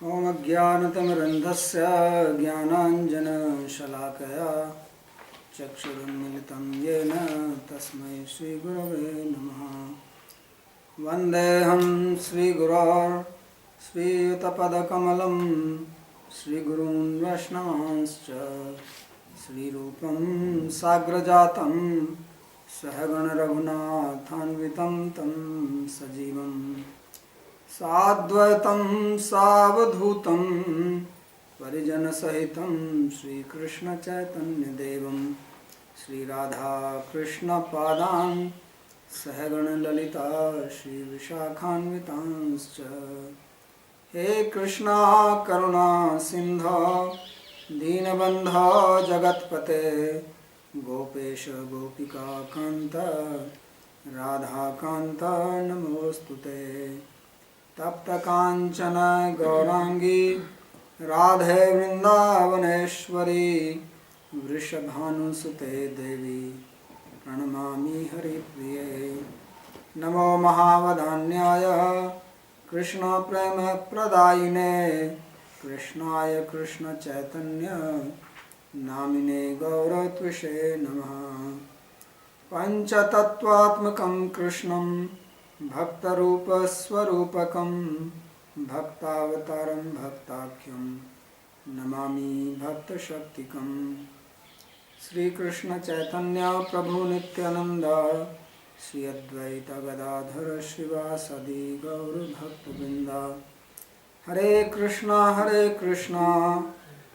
ॐ अज्ञानतिमिरन्धस्य ज्ञानाञ्जनशलाकया चक्षुरुन्मिलितं येन तस्मै श्रीगुरवे नमः। वन्देऽहं श्रीगुरोर् श्रीयुतपदकमलं श्रीगुरून् वैष्णवांश्च श्रीरूपं साग्रजातं सहगणरघुनाथान्वितं तं सजीवं साद्वैतं सावधूतं परिजनसहितं श्रीकृष्णचैतन्यदेवं श्रीराधाकृष्णपादान् सहगणललिता श्रीविशाखान्वितांश्च। हे कृष्णा करुणा सिन्धो दीनबन्धो जगत्पते गोपेश गोपिकान्त राधाकान्त नमोऽस्तुते। तप्तकाञ्चन गौरांगी राधे वृन्दावनेश्वरी वृषभानुसुते देवी प्रणमामि हरिप्रिये। नमो महावदान्याय कृष्णप्रेमप्रदायिने कृष्णाय कृष्णचैतन्य नामिने गौरत्विषे नमः। पञ्चतत्त्वात्मकं कृष्णं भक्तरूपस्वरूपकं भक्तावतारं भक्ताख्यं नमामि भक्तशक्तिकं। श्रीकृष्ण चैतन्य प्रभु नित्यानंद श्री अद्वैत गदाधर श्रीवासदि गौर भक्तवृंद। हरे कृष्णा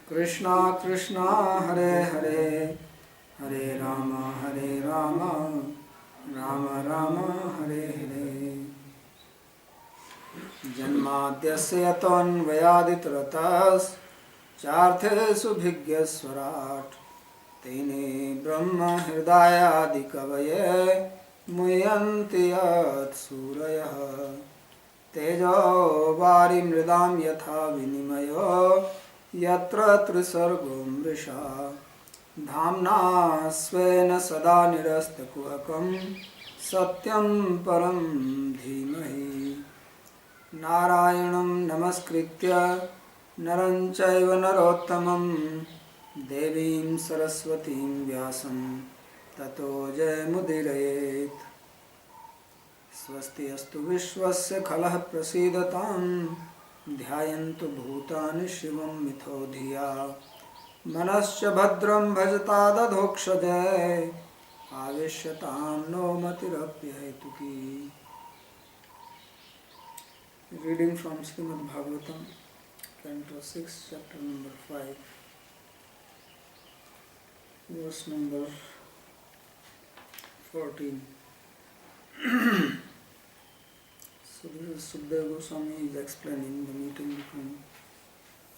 कृष्णा कृष्णा हरे हरे हरे राम राम राम हरे हरे। जन्माद्यस्य यतोऽन्वयादितरतश्चार्थेषु भिज्ञस्वराट् तेने ब्रह्म हृदयादिकवये मुह्यन्ति यत्सूरयः। तेजो वारिमृदां यथा विनिमयो यत्र त्रिसर्गो मृषा धाम्ना स्वेन सदा निरस्तकुहकं सत्यं परं धीमहि। नारायणं नमस्कृत्य नरं चैव नरोत्तमं देवीं सरस्वतीं व्यासं ततो जयमुदीरयेत्। स्वस्ति अस्तु विश्वस्य खलः प्रसीदतां ध्यायन्तु भूतानि शिवं मिथो धिया मनश्च भद्रं भजता दधोक्षजय आवेश्यतां no मतिरप्यहेतुकी। Reading from Srimad Bhagavatam, Canto 6, chapter number 5, verse number 14. So this is Sukadeva Goswami is explaining the meeting between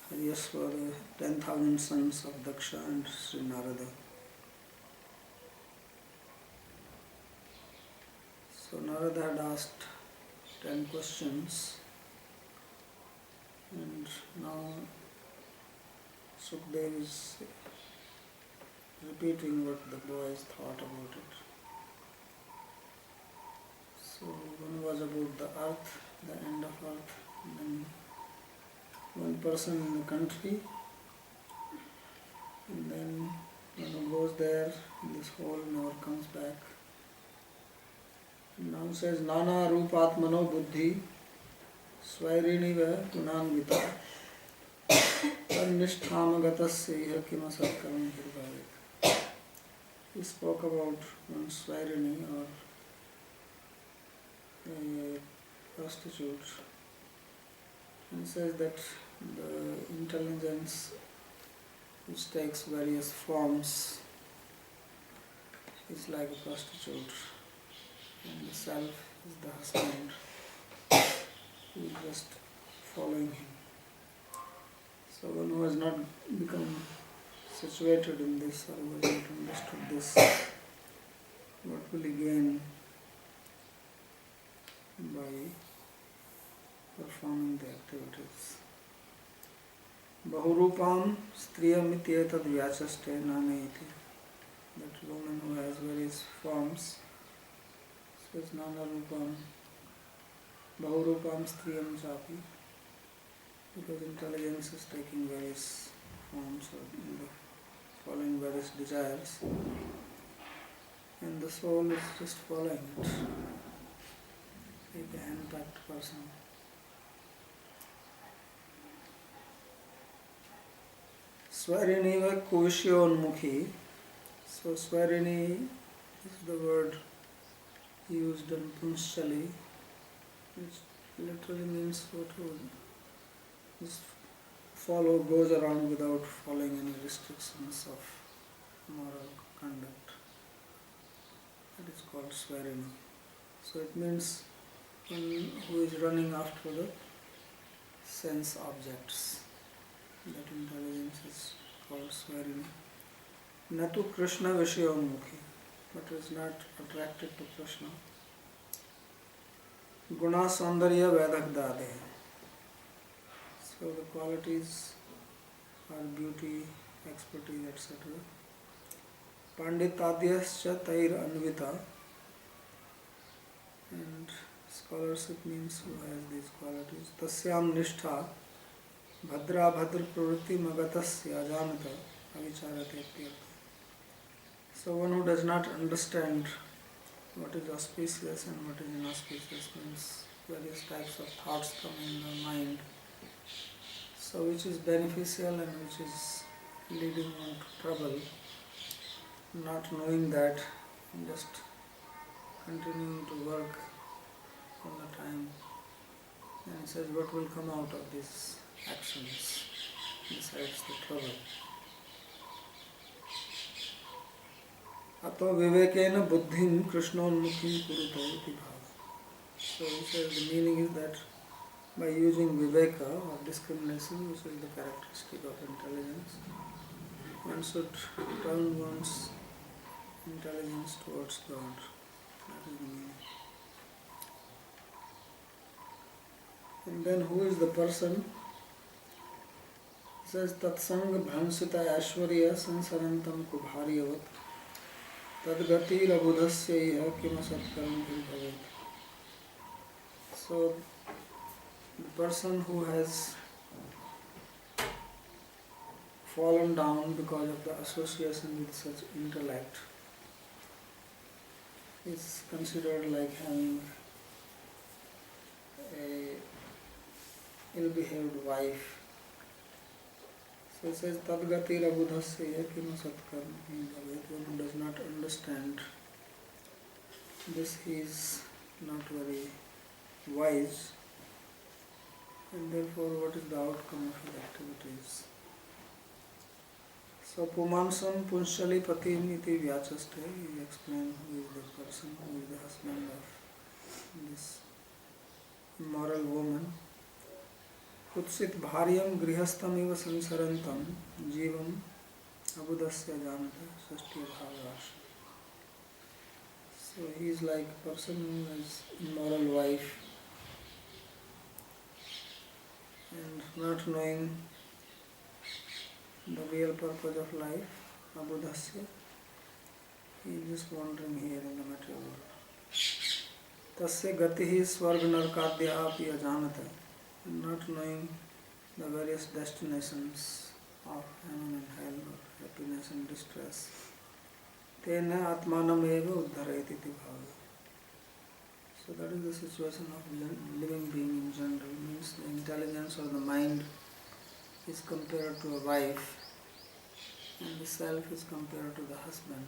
Haryaswara, 10,000 sons of Daksha and Sri Narada. So Narada had asked 10 questions, and now Sukadeva is repeating what the boys thought about it. So one was about the earth, the end of earth, and then one person in the country, and then one who goes there, this hole never comes back. And now says Nana Rupatmano Buddhi Swairiniva Punanvita Tannishthamagatasya Kimasarkaram Hirvavet. He spoke about one Swairini or a prostitute, and says that the intelligence which takes various forms is like a prostitute, and the self is the husband who is just following him. So one who has not become situated in this or who has not understood this, what will he gain by performing the activities? Bahurupam striyamiti etad vyachaste naneti. That woman who has various forms says Nana Rupam Bahurupam Striyam Chapi. because intelligence is taking various forms or following various desires, and the soul is just following it like a hand-packed person. Swariniva Kuvishyonmukhi. So Swarini is the word used in Punchali, which literally means to just follow, goes around without following any restrictions of moral conduct. That is called Swarini. So it means one who is running after the sense objects. That intelligence is called Swarini. Natu Krishna Vishayomukhi, but is not attracted to Krishna. Guna Saundarya Vedak Dade. So the qualities are beauty, expertise, etc. Panditadyascha Tair Anvita, and scholarship means who has these qualities. Tasyam Nishtha Bhadra Bhadra Pravritti Magatasya Ajanata Avicharate Tirtha. So one who does not understand what is auspicious and what is inauspicious, means various types of thoughts come in the mind. So which is beneficial and which is leading on to trouble, not knowing that, and just continuing to work all the time. And it says what will come out of these actions besides the trouble. Ato vivekena buddhim krishnonmukhim kuruta iti bhava. So he says the meaning is that by using viveka or discrimination, which is the characteristic of intelligence, one should turn one's intelligence towards God. That is the meaning. And then who is the person? He says tatsang bhansita ashwarya sansarantam kubharyavat tadgati rabudhasya iha kimasatkaram bhavet. So the person who has fallen down because of the association with such intellect is considered like having a ill-behaved wife. So it says tadgati rabudhasya kimasatkaram bhavet. One who does not understand this, he is not very wise, and therefore what is the outcome of his activities? So Pumansam Punshali Patim iti Vyachaste, he explains who is the person, who is the husband of this immoral woman. Kutsit Bharyam Grihastam eva Sansarantam Jivam Abudasya Janata Sashti Bhavarash. So he is like a person who has immoral wife and not knowing the real purpose of life, Abudasya, he is just wandering here in the material world. Tasya gatihi swarga narkadya api ajanata, not knowing the various destinations of heaven and hell, or happiness and distress. Tena atmanam eva uddharayati iti bhava. So that is the situation of living being in general. Means the intelligence or the mind is compared to a wife, and the self is compared to the husband.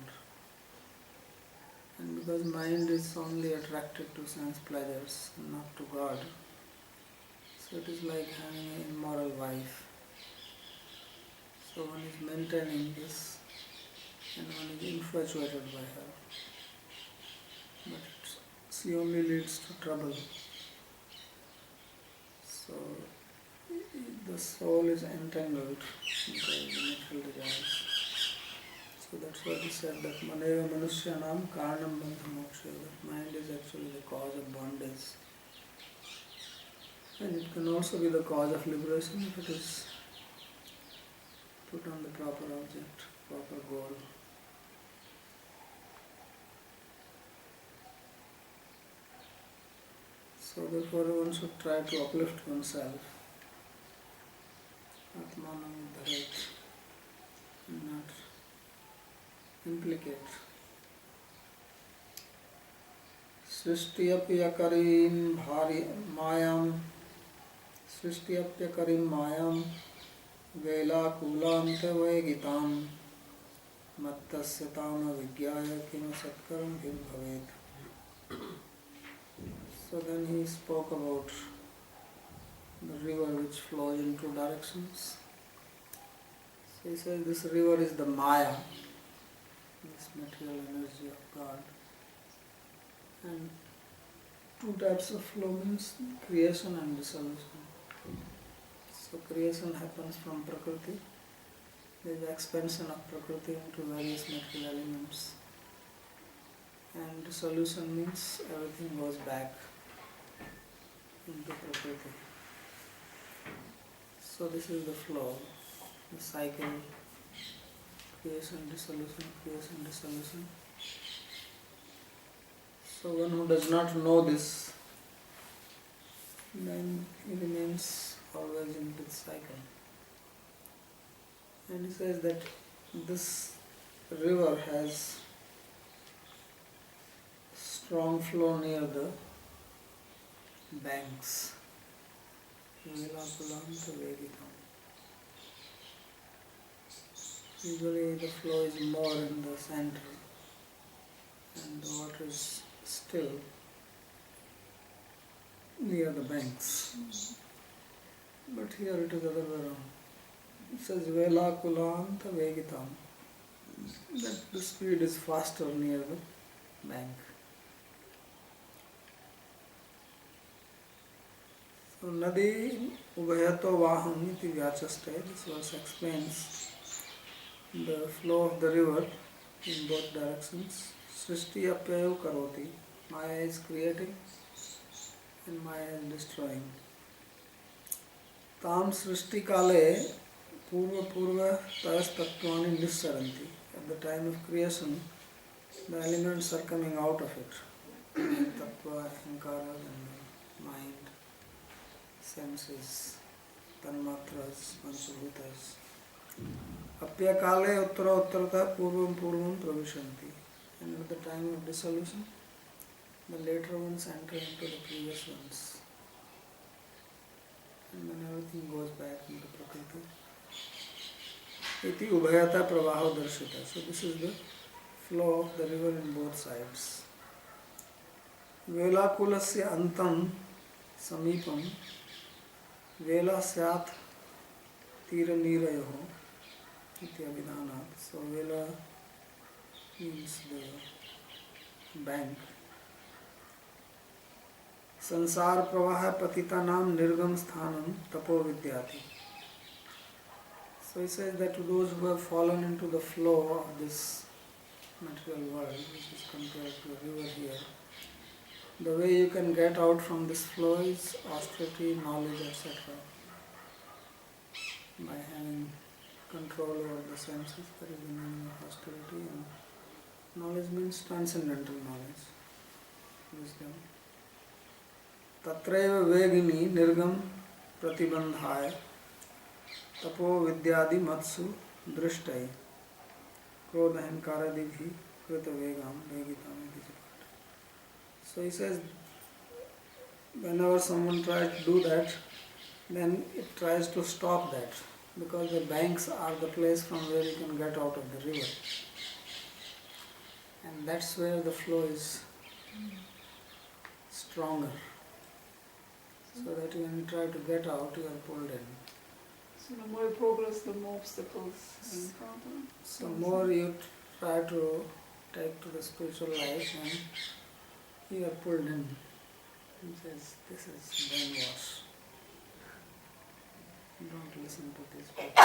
And because mind is only attracted to sense pleasures and not to God, so it is like having an immoral wife. So one is maintaining this and one is infatuated by her. But she only leads to trouble. So the soul is entangled into the material desires. So that's why he said that Maneva Manushyanam Karanam Bandha Moksha, that mind is actually the cause of bondage. And it can also be the cause of liberation if it is put on the proper object, proper goal. So therefore one should try to uplift oneself Atmanam Dharet, and not implicate. Srishtiyapyakarim bhari mayam, Srishtiyapyakarim mayam, Vela kulante vaigitam, Mattasya tama vigyaya kima satkaram hir bhavet. So then he spoke about the river which flows in two directions. So he says this river is the Maya, this material energy of God. And two types of flow means creation and dissolution. So creation happens from Prakriti. There is expansion of Prakriti into various material elements. And dissolution means everything goes back into Prakriti. So this is the flow, the cycle, creation, dissolution. So one who does not know this, then he remains always in this cycle. And he says that this river has strong flow near the banks. Usually the flow is more in the center and the water is still near the banks. But here it is other way around. It says Vela Kulanta Vegitam, that the speed is faster near the bank. So Nadi Ubhayato Vaham iti Vyachaste, this verse explains the flow of the river in both directions. Srishti Apyayo Karoti, Maya is creating and Maya is destroying. Tam Srishti Kale Purva Tas Tattvani Nissaranti. At the time of creation, the elements are coming out of it. Tattva, Ahankara and mind, senses, Tanmatras, Panchabhutas. Apya Kale Uttara Uttarata Purvam Pravishanti. And at the time of dissolution, the later ones enter into the previous ones. And then everything goes back into Prakriti. Iti Ubhayata Pravaho Darshita. So this is the flow of the river in both sides. Vela Kulasya Antam Samipam Vela Syat Tira Nirayoho Iti Abhidanat. So Vela means the bank. Sansar Pravaha Patitanam Nirgam Sthanam Tapo Vidyati. So he says that to those who have fallen into the flow of this material world, which is compared to a river here, the way you can get out from this flow is austerity, knowledge, etc. By having control over the senses, that is the meaning of austerity. And knowledge means transcendental knowledge, wisdom. Tatreva vegini nirgam pratibandhaya tapo vidyadi matsu drishtai krodha hankaradibhi krita vegam vegitam. So he says, whenever someone tries to do that, then it tries to stop that, because the banks are the place from where you can get out of the river. And that's where the flow is stronger. So that when you try to get out, you are pulled in. So the more you progress, the more obstacles you encounter. So more you try to take to the spiritual life, and you are pulled in. He says, this is brainwash. Don't listen to these people.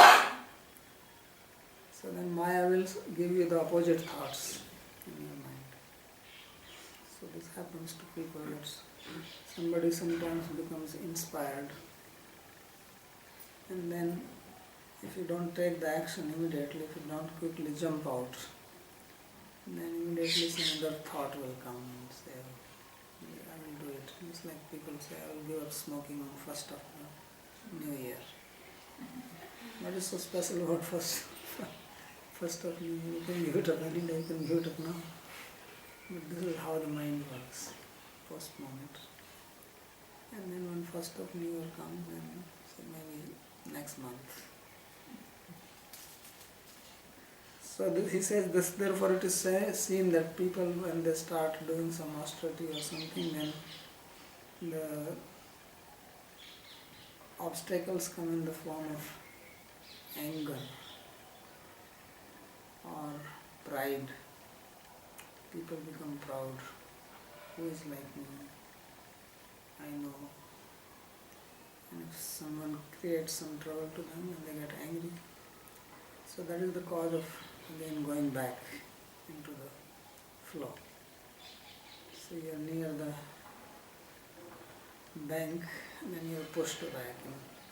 So then Maya will give you the opposite thoughts in your mind. So this happens to people, that somebody sometimes becomes inspired, and then if you don't take the action immediately, if you don't quickly jump out, then immediately some other thought will come and say, I will do it. It's like people say, I will give up smoking on 1st of the New Year. What is so special about first of New Year? You can give it up any day, you can give it up now. But this is how the mind works. Postpone it. And then when first of New Year comes, then say maybe next month. So he says this, therefore it is seen that people when they start doing some austerity or something, then the obstacles come in the form of anger or pride. People become proud. Who is like me? I know. And if someone creates some trouble to them, then they get angry. So that is the cause of again going back into the flow. So you are near the bank, and then you are pushed back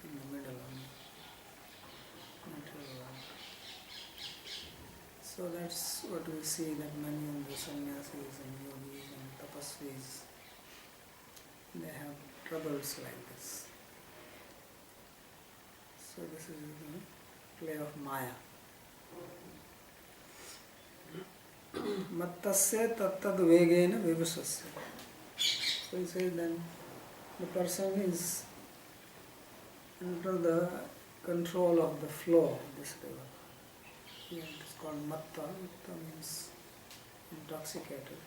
in the middle of the natural world. So that's what we see, that many of the sannyasis and yogis and tapasvis, they have troubles like this. So this is the play of Maya. Mattasya tattad vegena vivasasya. So he says then the person is under the control of the flow of this river. Here it is called matta. Matta means intoxicated.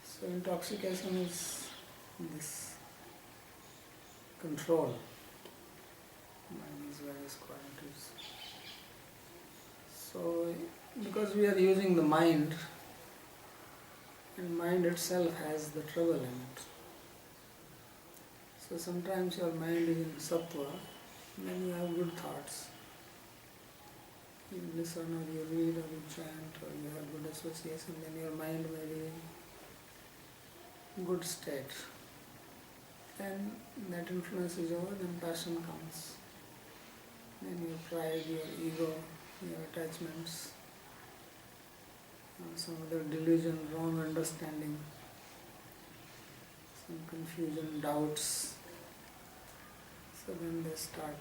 So intoxication is this control by these various qualities. So because we are using the mind, and mind itself has the trouble in it. So sometimes your mind is in sattva, then you have good thoughts. You listen or you read or you chant or you have good association, then your mind may be in good state. And that influence is over, then passion comes. Then your pride, your ego, your attachments, some other delusion, wrong understanding, some confusion, doubts. So then they start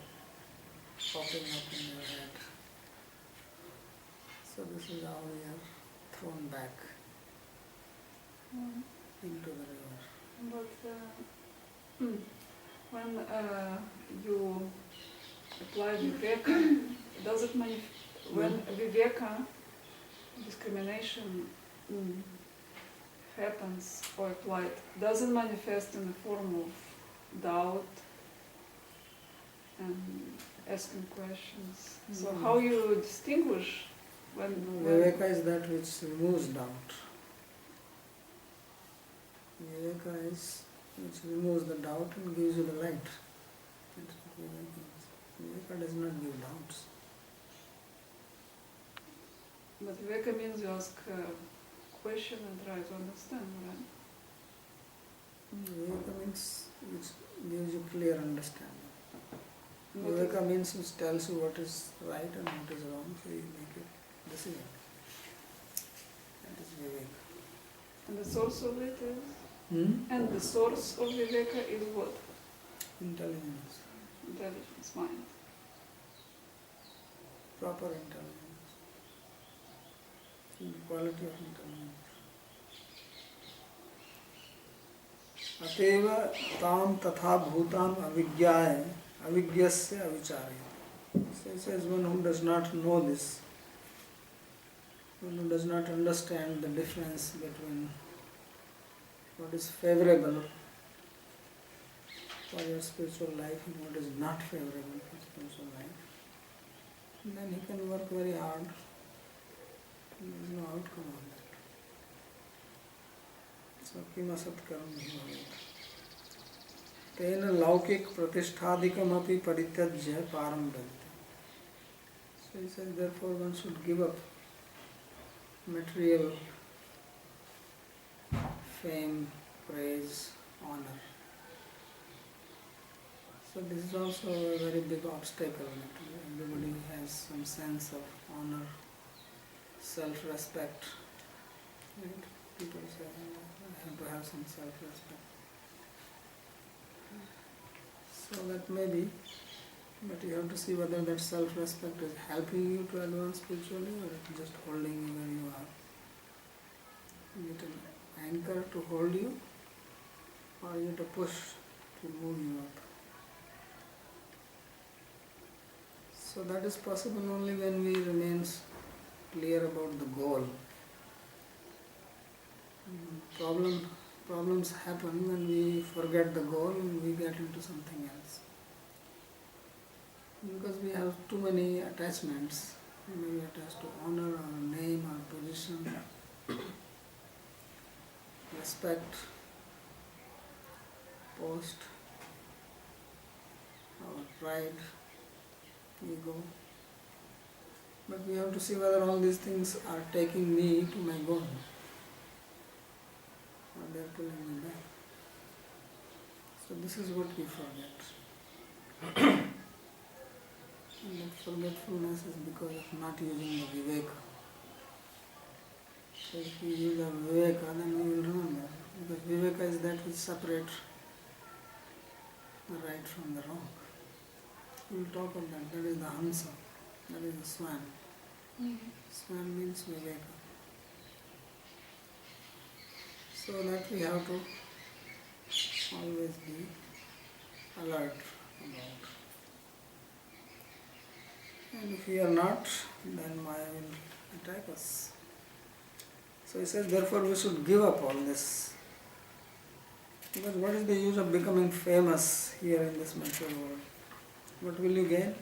popping up in your head. So this is how we are thrown back into the river. But when you apply viveka, does it when viveka, discrimination happens or applied, does it manifest in the form of doubt and asking questions? So how you distinguish when Viveka is that which removes doubt. Viveka is which removes the doubt and gives you the light. That's what Viveka is. Viveka does not give doubts. But viveka means you ask a question and try to understand, right? Viveka means which gives you clear understanding. Viveka means which tells you what is right and what is wrong, so you make a decision. That is Viveka. And the source of it is? And the source of viveka is what? Intelligence. Intelligence, mind. Proper intelligence. The quality of intelligence. Ateva tam tatha bhutam avijnaya avigyasya avicharya. So he says one who does not know this, one who does not understand the difference between what is favorable for your spiritual life and what is not favorable for spiritual life, then he can work very hard. There is no outcome of that. So kim asat karam nahi bhavet. Tena laukik pratisthadikam api parityajya param bhavite. So he says therefore one should give up material fame, praise, honor. So this is also a very big obstacle. Everybody has some sense of honor, self-respect. Right? People say, I have to have some self-respect. So that may be But you have to see whether that self-respect is helping you to advance spiritually or it's just holding you where you are. Is it an anchor to hold you or is it a push to move you up? So that is possible only when we remain clear about the goal. Problems happen when we forget the goal and we get into something else. Because we have too many attachments. We may be attached to honor or name or position, respect, post, our pride, ego. But we have to see whether all these things are taking me to my goal or they are pulling me back. So this is what we forget. And that forgetfulness is because of not using the viveka. So if we use our viveka, then we will remember. Because viveka is that which separates the right from the wrong. We will talk of that. That is the hamsa. That is the swan. Swan means viveka. So that we have to always be alert about. And if we are not, then Maya will attack us. So he says, therefore we should give up all this. Because what is the use of becoming famous here in this material world? What will you gain?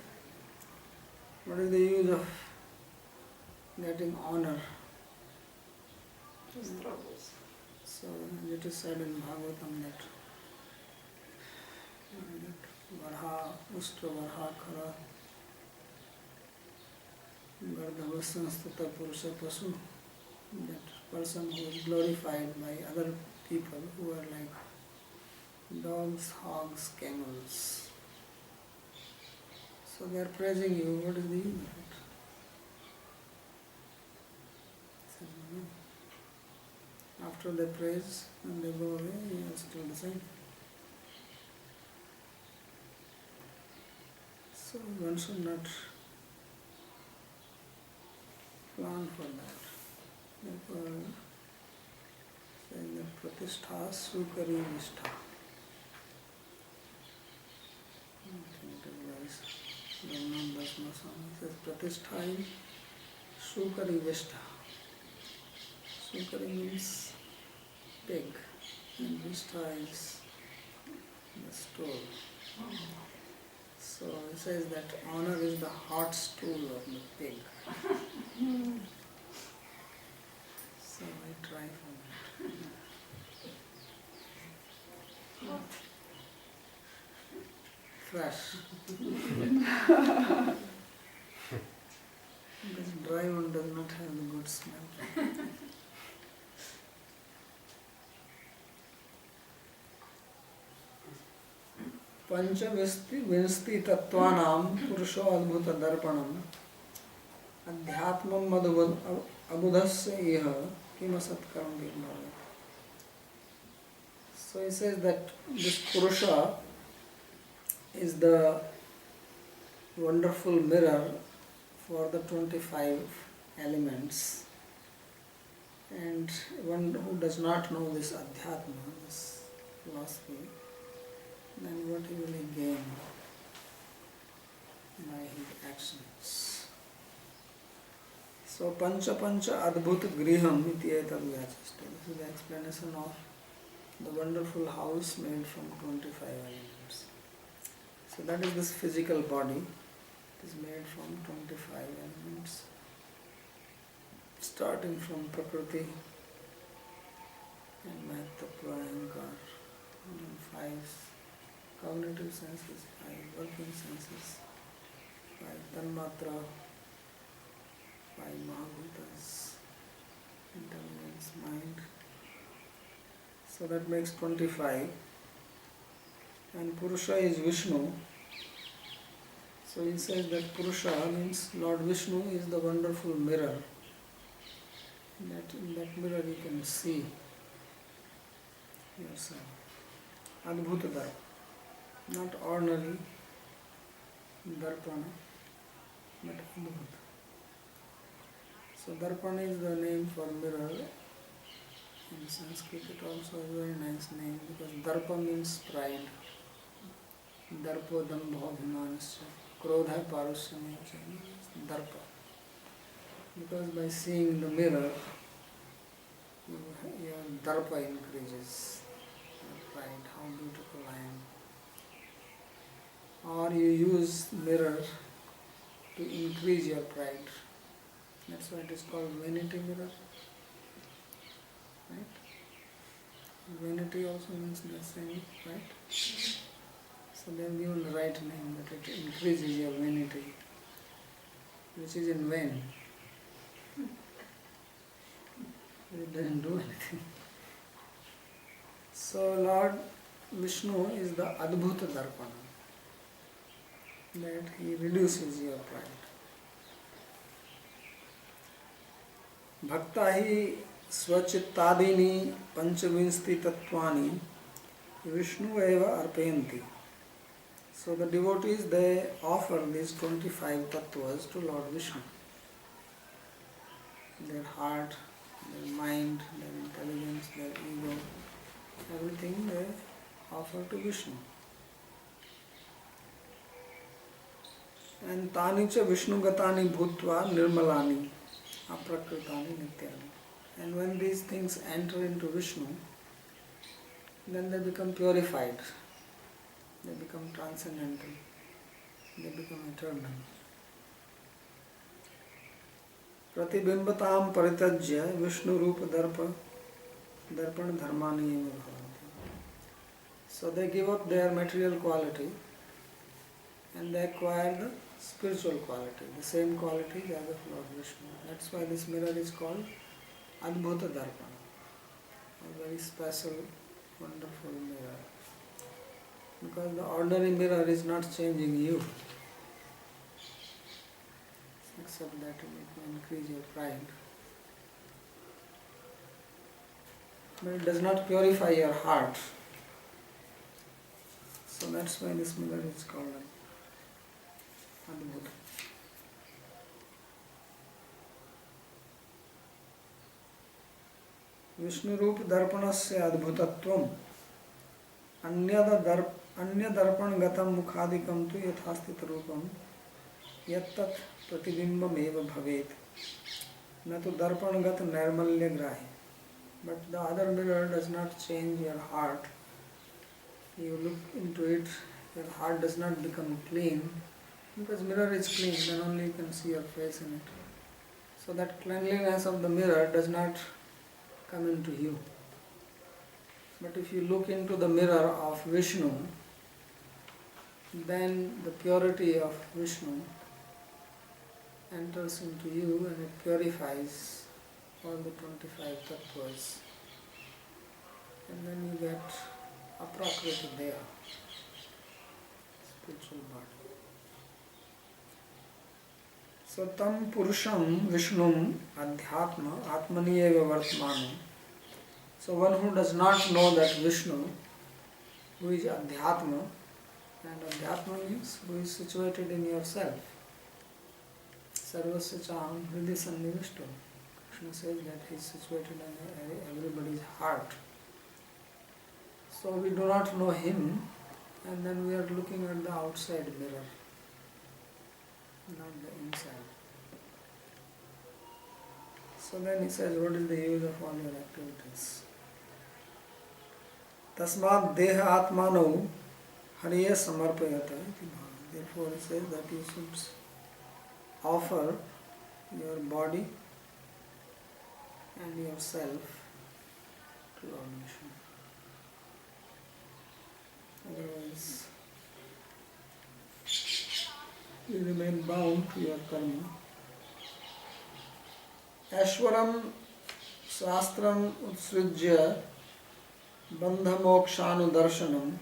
What is the use of getting honor? Just troubles. So it is said in Bhagavatam that Varha, Ushtra Varha Khara Gardhava Sanstata Purusha Pasu, that person who is glorified by other people who are like dogs, hogs, camels. So they are praising you. What is the use of it? So, after they praise and they go away, you are still the same. So one should not plan for that. Therefore, saying that pratishtha sukari nishtha. I think it was Ramnam Dasma Swami says pratishtha is sukari vishtha. Sukari means pig and vishtha is the stool. So it says that honor is the hot stool of the pig. So I try for that. Fresh. This dry one does not have the good smell. पंचविंशति तत्वानां पुरुषो अद्भुत दर्पणम अध्यात्मम अबुधस्य इह किम सत्कर्म विर्भवेत्. So he says that this Purusha is the wonderful mirror for the 25 elements, and one who does not know this Adhyatma, this philosophy, then what he will gain by his actions. So pancha adbhut griham iti etad vyachishta. This is the explanation of the wonderful house made from 25 elements. So that is this physical body. It is made from 25 elements, starting from Prakriti and Mahatattva, Ahankar, and 5 cognitive senses, 5 working senses, 5 tanmatra, 5 mahabhutas, intelligence, mind. So that makes 25. And Purusha is Vishnu. So he says that Purusha means Lord Vishnu is the wonderful mirror. That in that mirror you can see yourself. Adbhutadara. Not ordinary, Darpana, but Adbhuta. So Darpana is the name for mirror. In Sanskrit it also has a very nice name because Darpa means pride. Darpo dambho bhimanasya krodha parusyam Darpa. Because by seeing the mirror, your Darpa increases. Your pride, how beautiful I am. Or you use mirror to increase your pride. That's why it is called vanity mirror. Right? Vanity also means the same, right? So they have given the right name, that it increases your vanity, which is in vain. It doesn't do anything. So Lord Vishnu is the Adbhuta Darpana, that he reduces your pride. Bhakta hi svachittadini panchavinsti tattvani Vishnu eva arpayanti. So the devotees, they offer these 25 tattvas to Lord Vishnu. Their heart, their mind, their intelligence, their ego, everything they offer to Vishnu. And tani cha Vishnu gatani bhutva nirmalani aprakritani nityani. And when these things enter into Vishnu, then they become purified, they become transcendental, they become eternal. Pratibimbatam paritajya Vishnu rupa darpa darpan dharmani eva bhavanti. So they give up their material quality and they acquire the spiritual quality, the same quality as of Lord Vishnu. That's why this mirror is called Adbhuta Darpana, a very special, wonderful mirror. Because the ordinary mirror is not changing you, except that it will increase your pride. But it does not purify your heart. So that's why this mirror is called Adbhuta. Vishnu Rupa Darpanasya Adbhutatvam Anya Darpan Gatam Mukhadikam tu Yathasthita Rupam Yattat Pratibimbam eva bhavet Natu Darpan Gat Nirmalya Grahi. But the other mirror does not change your heart. You look into it, your heart does not become clean. Because mirror is clean, then only you can see your face in it. So that cleanliness of the mirror does not come into you. But if you look into the mirror of Vishnu, then the purity of Vishnu enters into you and it purifies all the 25 tattvas. And then you get aprakriti deha, spiritual body. So tam purusham Vishnum adhyatma atmani eva vartmanu. So one who does not know that Vishnu, who is adhyatma, and adhyatma means who is situated in yourself. Sarvasya chaham hridhi sannivishto. Krishna says that he is situated in everybody's heart. So we do not know him, and then we are looking at the outside mirror, not the inside. So then he says, what is the use of all your activities? Tasmad deha atmano hariya samarpayata iti bhava. Therefore he says that you should offer your body and yourself to Lord Vishnu. Otherwise, you remain bound to your karma. Ashwaram Shastram Utsrijya Bandha Mokshanu Darshanam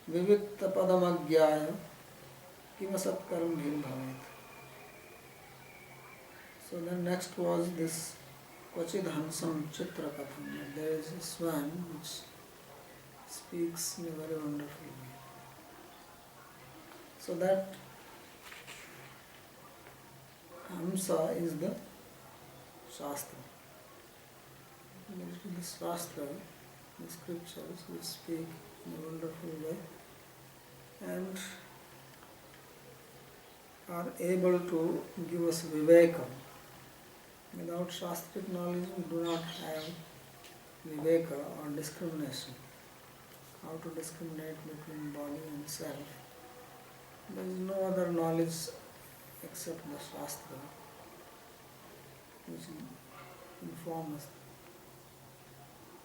Vivikta Padamagyaya Kimasat Karam Bhir Bhavet. So then next was this Kvachid Hansam Chitra Katham. There is a swan which speaks in a very wonderful way. So that Hamsa is the Shastra. The Shastra, the scriptures, which speak in a wonderful way and are able to give us viveka. Without Shastric knowledge, we do not have viveka or discrimination. How to discriminate between body and self. There is no other knowledge except the Shastra, which informs us.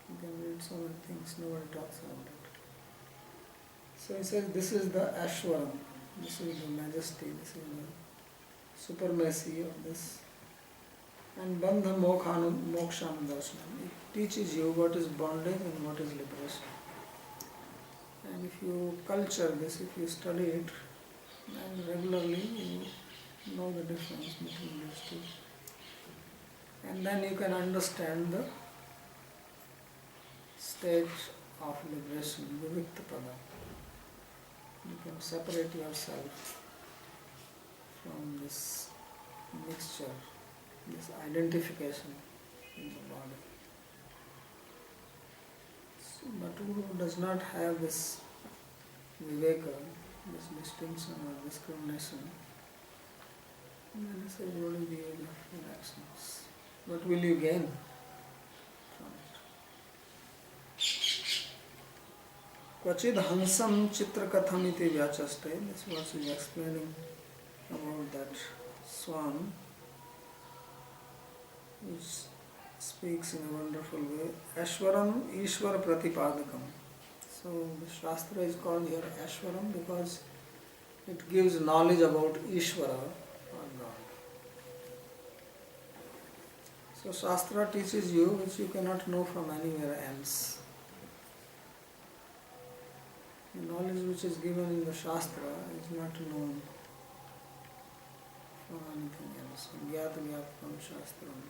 You can read so many things, nobody talks about it. So he says, this is the Ashwaram, this is the majesty, this is the supremacy of this. And Bandha Moksha Darshanam. It teaches you what is bondage and what is liberation. And if you culture this, if you study it, then regularly you know the difference between these two. And then you can understand the state of liberation, Vivikta Pada. You can separate yourself from this mixture, this identification in the body. So, but who does not have this viveka, this distinction or discrimination, then this is only the age of reactions. What will you gain from it? Kvachid hansam chitra katham iti vyachaste. This verse is explaining about that swan which speaks in a wonderful way. Ashwaram Ishwar Pratipadakam. So the Shastra is called here Ashwaram because it gives knowledge about Ishvara or God. So Shastra teaches you which you cannot know from anywhere else. The knowledge which is given in the Shastra is not known from anything else. Gyata Gyapakam Shastram.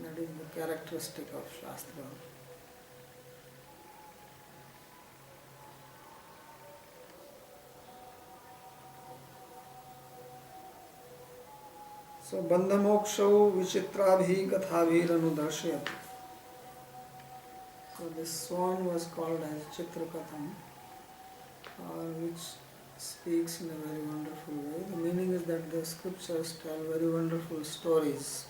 That is the characteristic of Shastra. So Bandha Mokshau Vichitrabhi Kathabhir Anudarshayat. So this swan was called as Chitrakatham, which speaks in a very wonderful way. The meaning is that the scriptures tell very wonderful stories.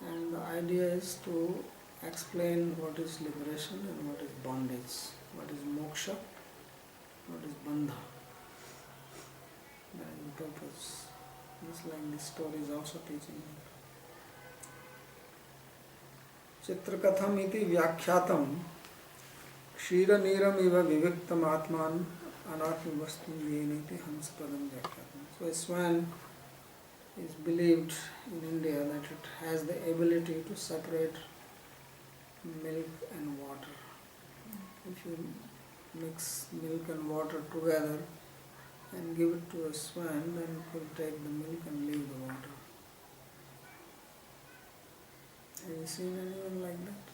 And the idea is to explain what is liberation and what is bondage, what is moksha, what is bandha. That is the purpose. Just like this story is also teaching. Chitrakatham iti vyakhyatam kshira niram iva viviktam atman anatma vastu yeniti hanspadam vyakhyatam. So a swan is believed in India that it has the ability to separate milk and water. If you mix milk and water together and give it to a swan, then it will take the milk and leave the water. Have you seen anyone like that?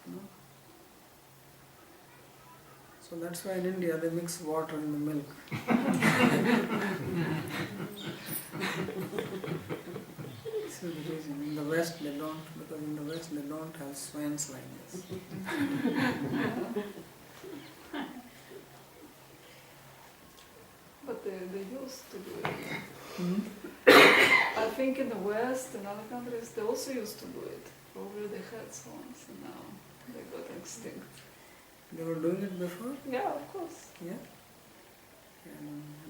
No? So that's why in India they mix water in the milk. This is the reason. In the West they don't, because in the West they don't have swans like this. But they used to do it. I think in the West and other countries they also used to do it. Probably they had swans and now they got extinct. They were doing it before? Yeah, of course. Yeah? I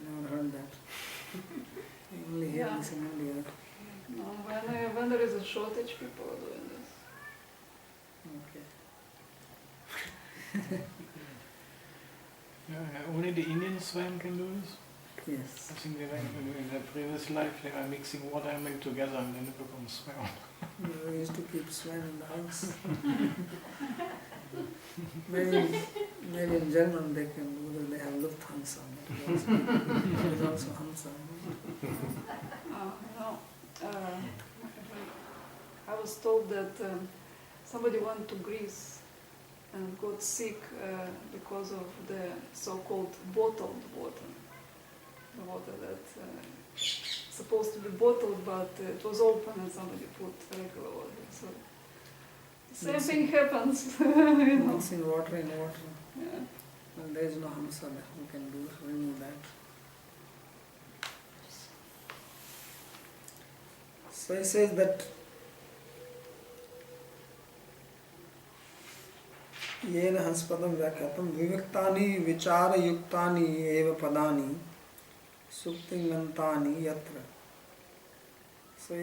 never heard that. I only hear this in India. No, when there is a shortage, people are doing this. Okay. Yeah, only the Indian swan can do this? Yes. I think they were, in their previous life they were mixing water and milk together and then it becomes swan. We used to keep swan in the house. maybe in German they can, because they have Lufthansa. There is also Hansa. No. I was told that somebody went to Greece and got sick because of the so-called bottled water. The water that supposed to be bottled, but it was open and somebody put regular water. So the same thing happens, you know. Mixing water in water. Yeah. And there is no hamsa that we can do, remove that. So he says that येन हंसपदम व्याख्यातम विविक्तानि विचार युक्तानि एव पदानि सुप्तिंगन्तानि यत्र. So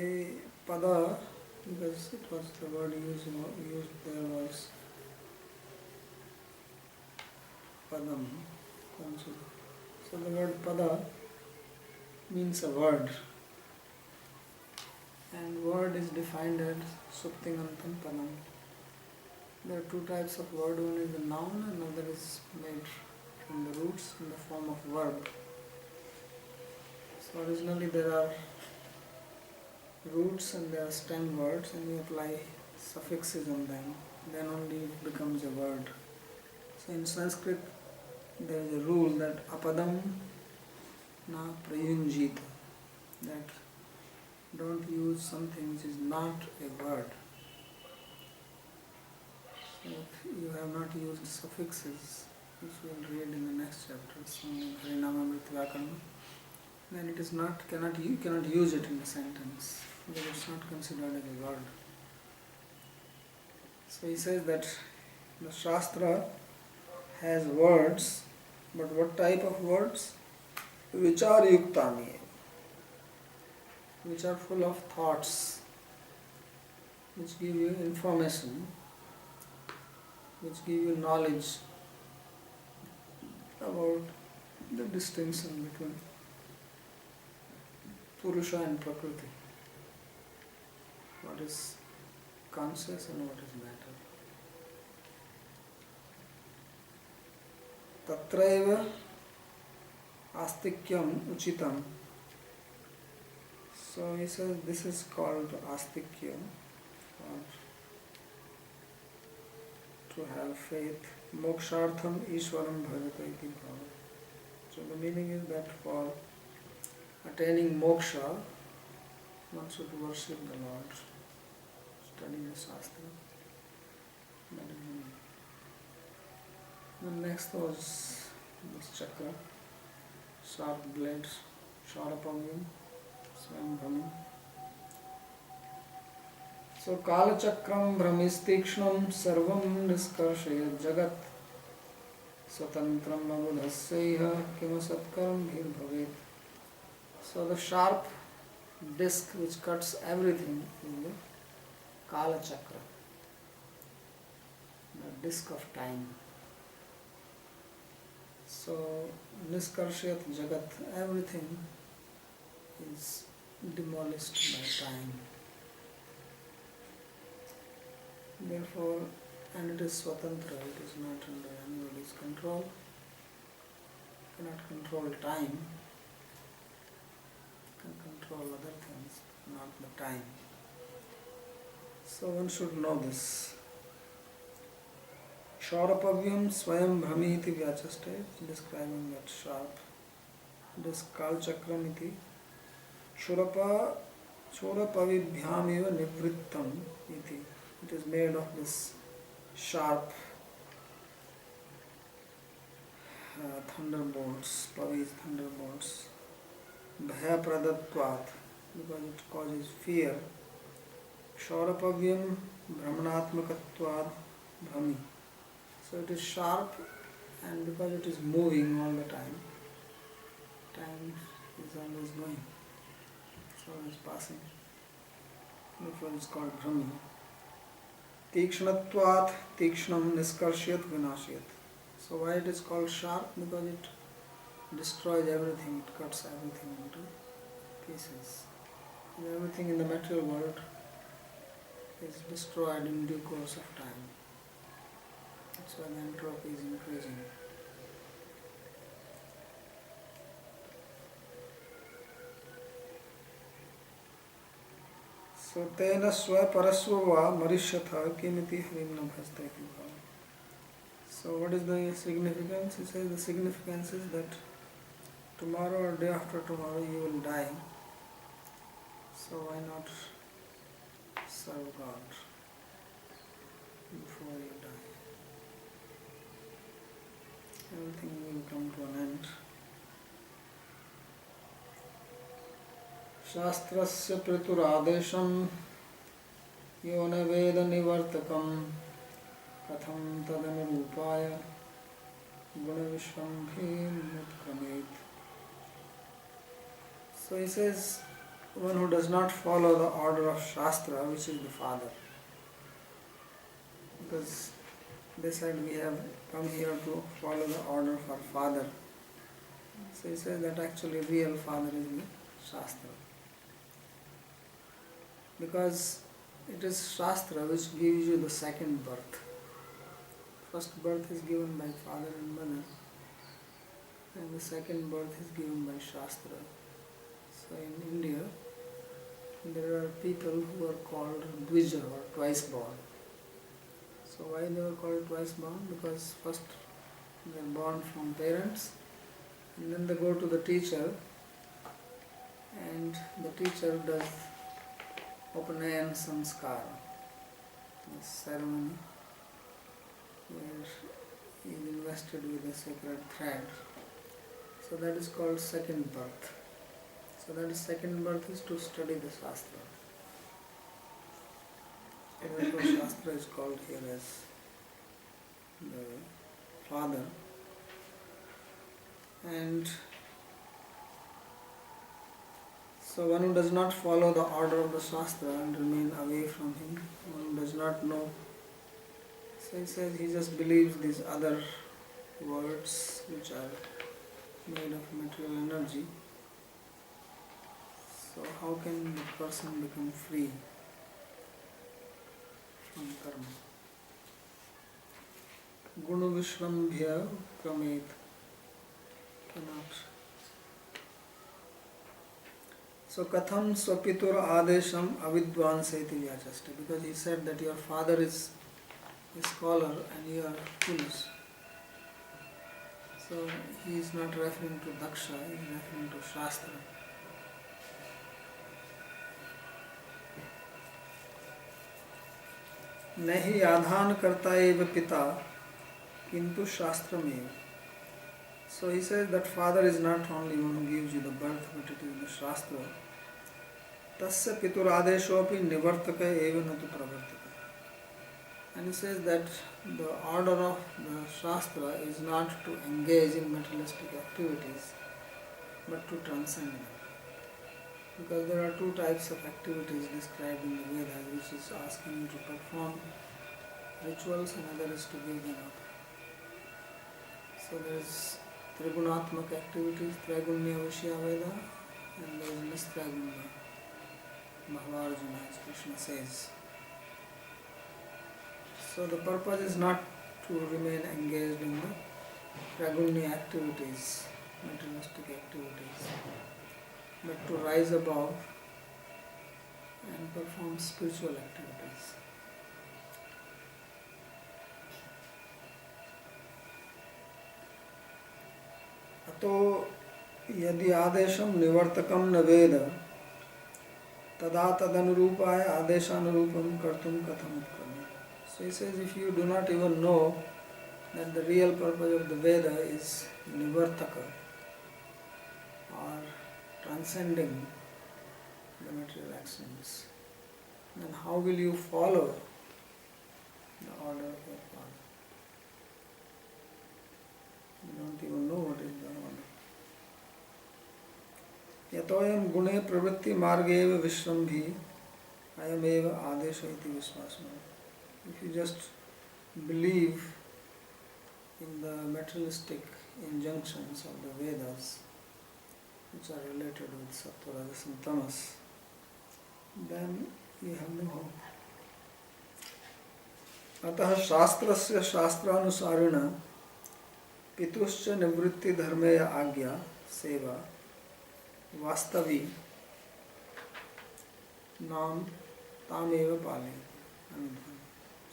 pada, because it was the word used there was padam. So the word pada means a word, and word is defined as suptingantam padam. There are two types of word. One is the noun, and another is made from the roots in the form of verb. So originally there are roots and there are stem words, and you apply suffixes on them, then only it becomes a word. So in Sanskrit there is a rule that apadam na prayunjita, that don't use something which is not a word. So if you have not used suffixes, which we will read in the next chapter, so in Harinamamrita Vyakarana, then it is not, you cannot use it in a sentence, because it is not considered as a word. So he says that the Shastra has words, but what type of words? Vichar yuktani, which are full of thoughts, which give you information, which give you knowledge about the distinction between Purusha and Prakriti, what is conscious and what is matter. Tatraiva astikyam uchitam. So he says this is called astikyam, or to have faith. Mokshartham Ishwaram bhajata iti bhava. So the meaning is that for attaining moksha, one should worship the Lord, study the Shastra. That is the meaning. The next was this chakra, sharp blades, sharapamyam, swayambhamim. So kala chakram brahmistikshnam sarvam niskarshayat jagat swatantram abudhasyaiha kimasatkaram bhir bhavet. So the sharp disc which cuts everything is the kala chakra, the disc of time. So niskarshayat jagat, everything is demolished by time. Therefore, and it is swatantra, it is not under anybody's control, cannot control time, can control other things, not the time. So one should know this. Shaurapavyam swayam bhrami iti vyachasta, describing that sharp disc kal chakram iti chorapavibhyam eva nivrittam iti. It is made of this sharp thunderbolts, pavis thunderbolts, bhaya pradatvat, because it causes fear. Shaurapavyam brahmanatmakatvad bhrami. So it is sharp, and because it is moving all the time, time is always going, it's always passing. Therefore it is called bhrami. Tikshnatvat tikshnam niskarshayat vinashyat. So why it is called sharp? Because it destroys everything, it cuts everything into pieces. And everything in the material world is destroyed in due course of time. That's why the entropy is increasing. So tena swa parasva va marishyatha kimiti harim na bhasta iti bhava. So what is the significance? He says the significance is that tomorrow or day after tomorrow you will die, So why not serve God before you die? Everything will come to an end. Shastrasya prituradesham yo na veda nivartakam katham tadanurupaya guna vishwambhim utkramet. So he says, one who does not follow the order of Shastra, which is the father. Because they said we have come here to follow the order of our father. So he says that actually real father is the Shastra. Because it is Shastra which gives you the second birth. First birth is given by father and mother, and the second birth is given by Shastra. So in India, there are people who are called Dvija or twice born. So why they are called twice born? Because first they are born from parents, and then they go to the teacher, and the teacher does Upanayan Sanskar, a ceremony where he is invested with a sacred thread. So that is called second birth. So that is second birth is to study the Shastra. Therefore Shastra is called here as the father. And so one who does not follow the order of the Shastra and remain away from him, one who does not know. So he says he just believes these other words which are made of material energy. So how can the person become free from karma? Gunu Vishwambhya Kramet cannot. So Katham Swapitur Adesham Avidvanseti Vyachasta, because he said that your father is a scholar and you are foolish. So he is not referring to Daksha, he is referring to Shastra. Nahi adhan karta eva pita kintu shastramev. So he says that father is not only one who gives you the birth, but it is the Shastra. Tasya pituradeshopi nivartaka eva natu pravartaka. And he says that the order of the Shastra is not to engage in materialistic activities, but to transcend them. Because there are two types of activities described in the Vedas, which is asking you to perform rituals and other is to give them up. So there is Trigunatmak activities, Traigunya Vishya Veda, and there is Nistragunya, Mahavarjuna, as Krishna says. So the purpose is not to remain engaged in the Traigunya activities, materialistic activities, but to rise above and perform spiritual activities. Ato yadi adesham nivartakam na veda tada tadanurupaya adeshanurupam kartum katham utkrame. So he says, if you do not even know that the real purpose of the Veda is nivartaka, or transcending the material actions, then how will you follow the order of your father? You don't even know what is the order. Yatoyam gune pravritti margeva vishrambhi ayameva adesha iti visvasana. If you just believe in the materialistic injunctions of the Vedas, which are related with Sattva, Rajas and Tamas, then you have no hope. Atah shastrasya shastranusarina pituscha nivritti dharmeya agya seva vastavi nam tameva pale.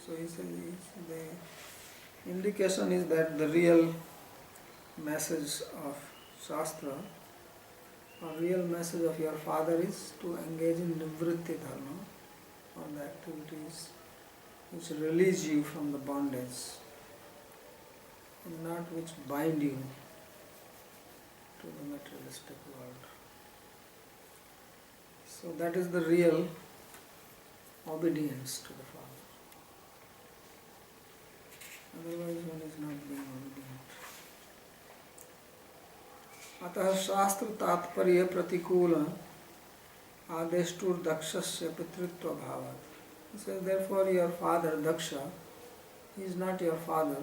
So he says the indication is that the real message of Shastra or real message of your father is to engage in nivritti dharma, or the activities which release you from the bondage, and not which bind you to the materialistic world. So that is the real obedience to the Father. Otherwise one is not being obedient. अतः शास्त्र तात्पर्य प्रतिकूल आदेष्टुर दक्षस्य पितृत्व भावात्. He says, therefore your father Daksha, he is not your father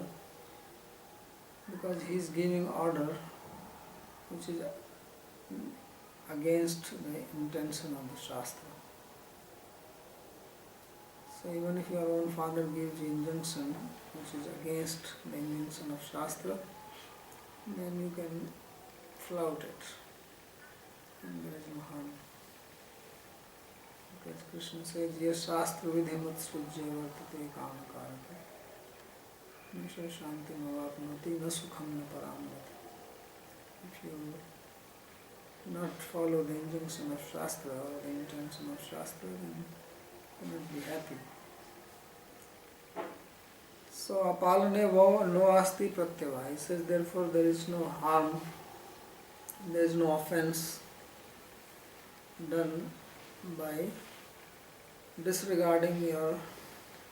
because he is giving order which is against the intention of the Shastra. So even if your own father gives you injunction which is against the intention of Shastra, then you can flout it and there is no harm. Because Krishna says, yes, Shastra vidhimat sujya vartate kamakarate nisha shanti mavapnoti na sukham na paramvati. If you not follow the injunction of Shastra or the intention of Shastra, then you cannot be happy. So, apalane va no asti pratyava. He says, therefore there is no harm, there is no offense done by disregarding your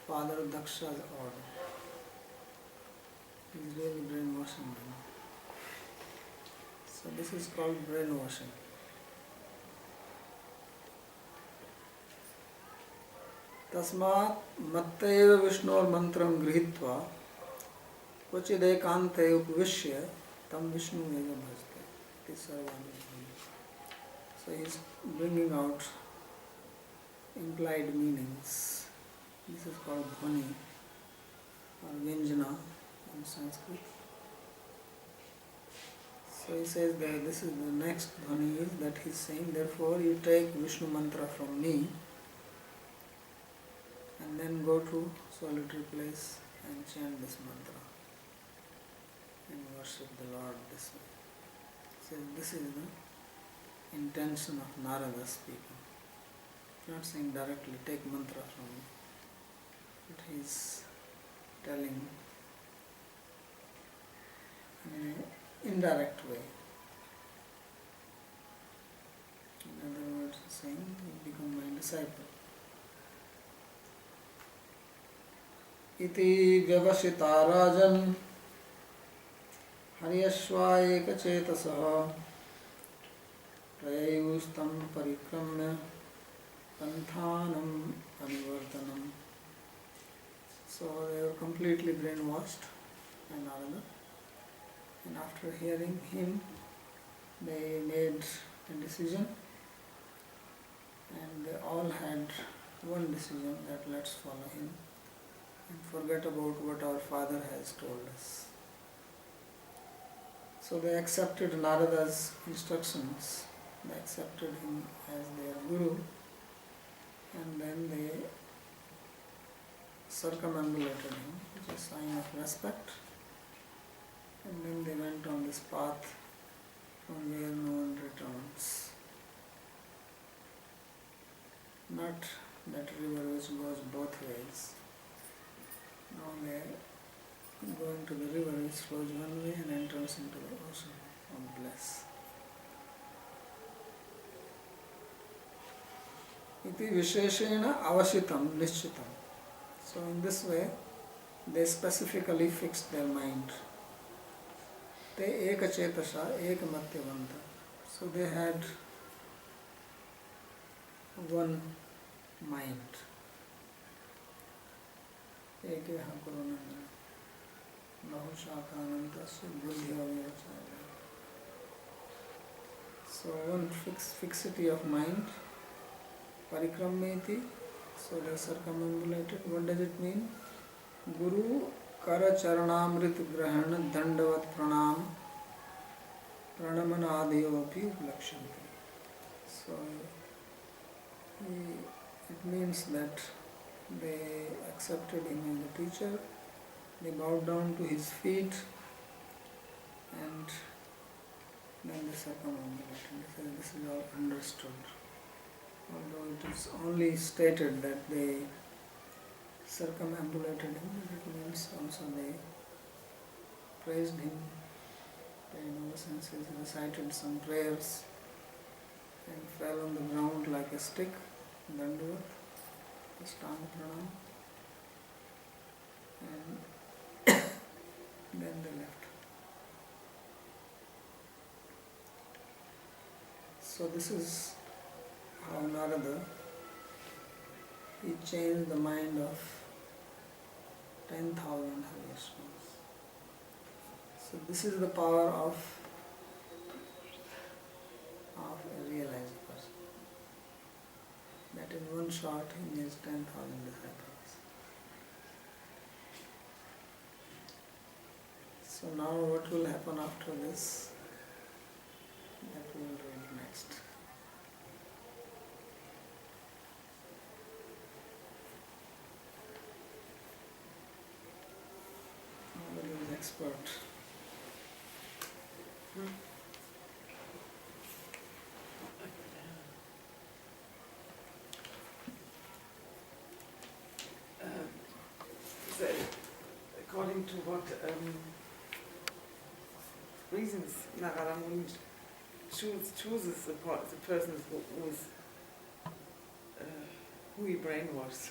father Daksha's order. He is really brainwashing them. So this is called brainwashing. Tasmat matteva Vishnor mantram grihitva क्वचिदेकान्ते उपविश्य tam Vishnu eva bhajte. It is Sarvani. So he is bringing out implied meanings. This is called dhvani or vyanjana in Sanskrit. So he says that this is the next dhvani is that he is saying, therefore you take Vishnu mantra from me and then go to solitary place and chant this mantra and worship the Lord this way. So this is the intention of Narada speaking. Not saying directly take mantra from me, but he is telling in an indirect way. In other words, saying, you become my disciple. Iti vyavasita rajan haryashva ekachetasaha prayayustam parikramya panthanam anivartanam. So they were completely brainwashed by Narada. And after hearing him, they made a decision, and they all had one decision, that let's follow him and forget about what our father has told us. So they accepted Narada's instructions, they accepted him as their guru, and then they circumambulated him, which is a sign of respect. And then they went on this path from where no one returns. Not that river which goes both ways. Now they are going to the river which flows one way and enters into the ocean of bliss. Iti visheshena avashitam nishchitam. So in this way, they specifically fixed their mind. Te ekachetasha ekamatyavanta. So they had one mind. Ekeha kurunana bahushakanantasya buddhya vyachaya. So one fixity of mind. Parikrameti. So they circumambulated. What does it mean? Guru Kara Charanamrit Grahana Dandavat Pranam Pranamanadiyopi Lakshanti. So it means that they accepted him as a teacher, they bowed down to his feet and then they circumambulate. And this is all understood. Although it is only stated that they circumambulated him, it means also they praised him, in the sense he recited some prayers and fell on the ground like a stick, Dandavat, Astanga Pranam, and then they left. So this is how Narada, he changed the mind of 10,000 Vaishnavas. So this is the power of a realized person. That in one shot he needs 10,000 disciples. So now what will happen after this? That we will read next. Nobody is expert. According to what reasons Narada Muni chooses the person who is who he brainwashed.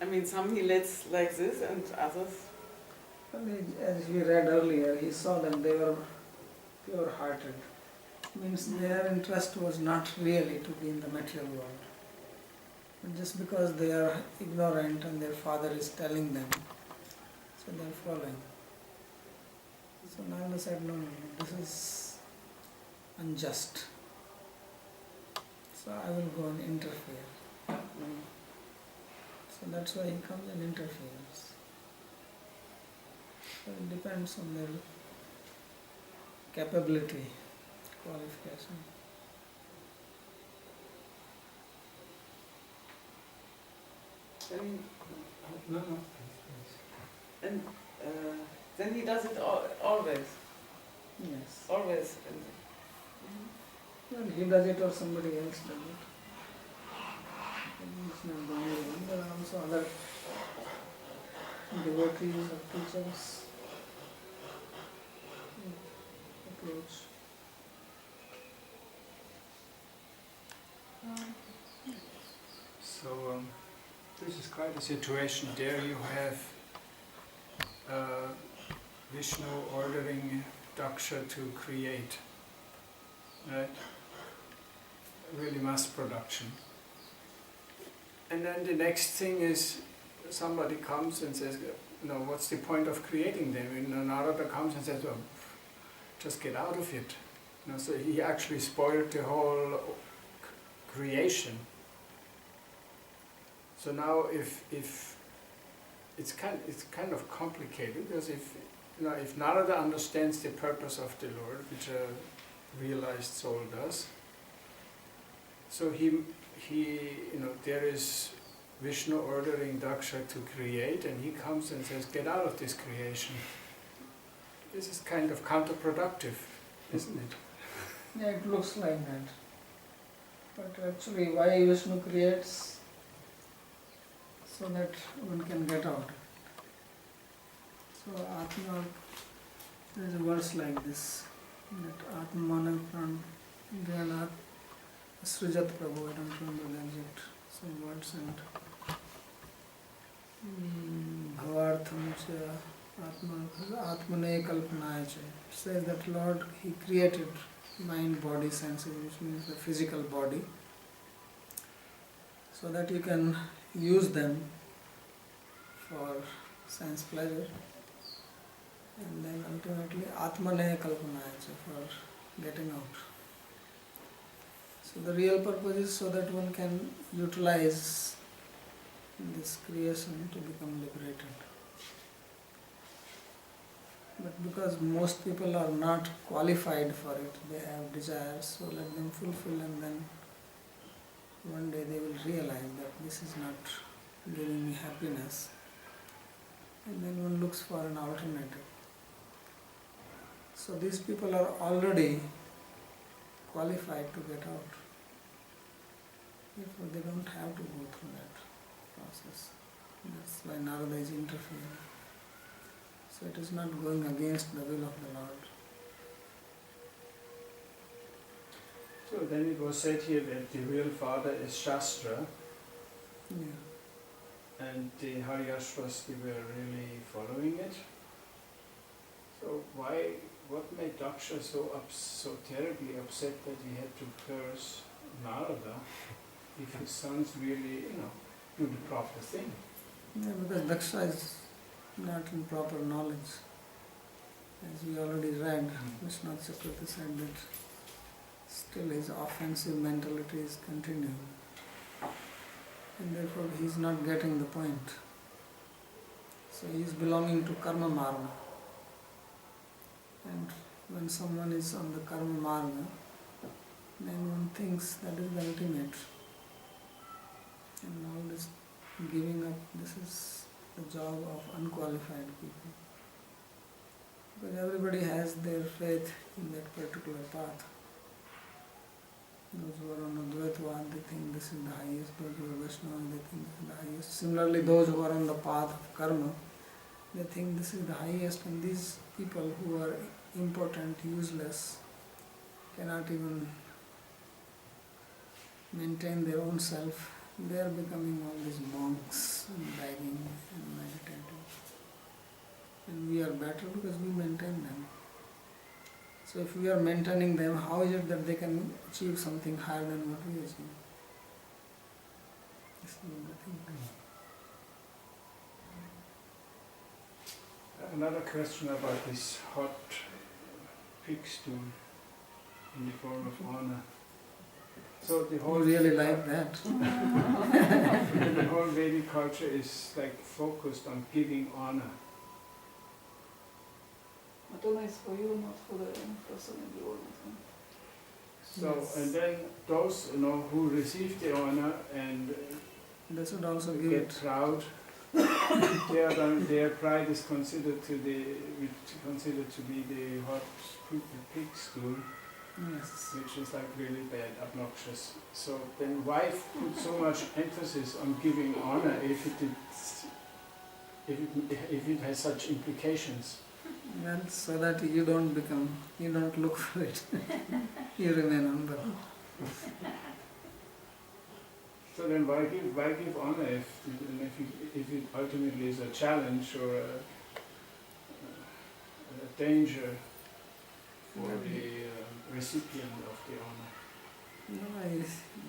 I mean, some he lets like this, and others. Well, as we read earlier, he saw that they were pure-hearted. Means their interest was not really to be in the material world. But just because they are ignorant and their father is telling them, so they are following. So Narada said, no, this is unjust. So I will go and interfere. So that's why he comes and interferes. So it depends on their capability, qualification. I mean, No. and then he does it always. Yes. Always. Well, he does it or somebody else does it. He's not the only one. There are also other devotees or teachers approach. So this is quite a situation. There you have Vishnu ordering Daksha to create, right? Really mass production. And then the next thing is somebody comes and says, no, what's the point of creating them? And Narada comes and says, well, just get out of it. So he actually spoiled the whole creation. So now if it's kind of complicated, because if Narada understands the purpose of the Lord, which a realized soul does, so he there is Vishnu ordering Daksha to create, and he comes and says, get out of this creation. This is kind of counterproductive, isn't it? Yeah, it looks like that. But actually, why Vishnu creates? So that one can get out. So Atma, there is a verse like this, that Atmana Pran Dhyanat Srijat Prabhu, I don't remember the exact some words, and Bhavartham cha Atmane Kalpanaya cha. It says that Lord, He created mind, body, senses, which means the physical body, so that you can use them for sense pleasure, and then ultimately Atmane Kalpanaya cha, for getting out. So the real purpose is so that one can utilize this creation to become liberated. But because most people are not qualified for it, they have desires, so let them fulfill, and then one day they will realize that this is not giving me happiness, and then one looks for an alternative. So these people are already qualified to get out. Therefore they don't have to go through that process. That's why Narada is interfering. So it is not going against the will of the Lord. So then it was said here that the real father is Shastra, Yeah. and the Haryashvas, they were really following it. So what made Daksha so terribly upset that he had to curse Narada if his sons really, do the proper thing? Yeah, because Daksha is not in proper knowledge. As we already read, Vishwanath Chakravarti said that still his offensive mentality is continuing. And therefore he is not getting the point. So he is belonging to karma marga. And when someone is on the karma marga, then one thinks that is the ultimate. And all this giving up, this is the job of unqualified people. Because everybody has their faith in that particular path. Those who are on Advaitavad, they think this is the highest. Those who are Vaishnava, they think this is the highest. Similarly, those who are on the path of karma, they think this is the highest. And these people who are impotent, useless, cannot even maintain their own self, they are becoming all these monks and begging and meditating. And we are better because we maintain them. So if we are maintaining them, how is it that they can achieve something higher than what we achieve? This is the thing. Another question about this hot pig stool in the form of honor. So the whole You really like that. the whole Vedic culture is like focused on giving honor. But honor is for you, not for the person in the world. So Yes. and then those who receive the honor and They should also give get it. proud, their pride is considered to be the hot pig stool, Yes. which is like really bad, obnoxious. So then why put so much emphasis on giving honor if it has such implications? Well, so that you don't look for it. You remain humble. So then why give honor if it ultimately is a challenge or a danger for the recipient of the honor?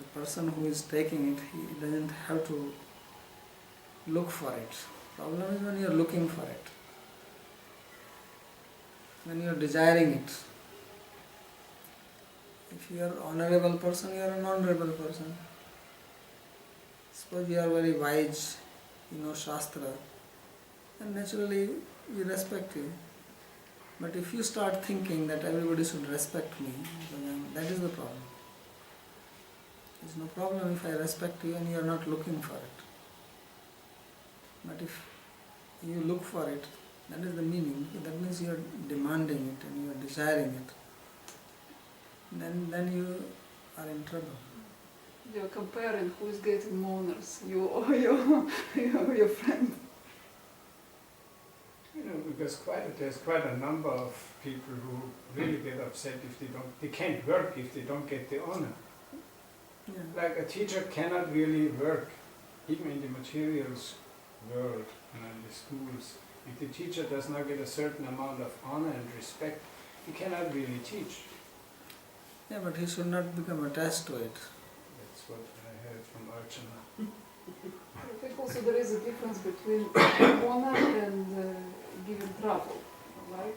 The person who is taking it, he doesn't have to look for it. Problem is when you are looking for it. When you are desiring it. If you are an honorable person, you are an honorable person. Suppose you are very wise, you know Shastra, then naturally we respect you. But if you start thinking that everybody should respect me, then that is the problem. There is no problem if I respect you and you are not looking for it. But if you look for it, that is the meaning. That means you are demanding it and you are desiring it. Then you are in trouble. You're comparing who is getting more honors, you or your friend. Because there's quite a number of people who really get upset if they can't work if they don't get the honor. Yeah. Like a teacher cannot really work, even in the materials world and in the schools. If the teacher does not get a certain amount of honor and respect, he cannot really teach. Yeah, but he should not become attached to it. That's what I heard from Archana. I think also there is a difference between honor and giving trouble, right?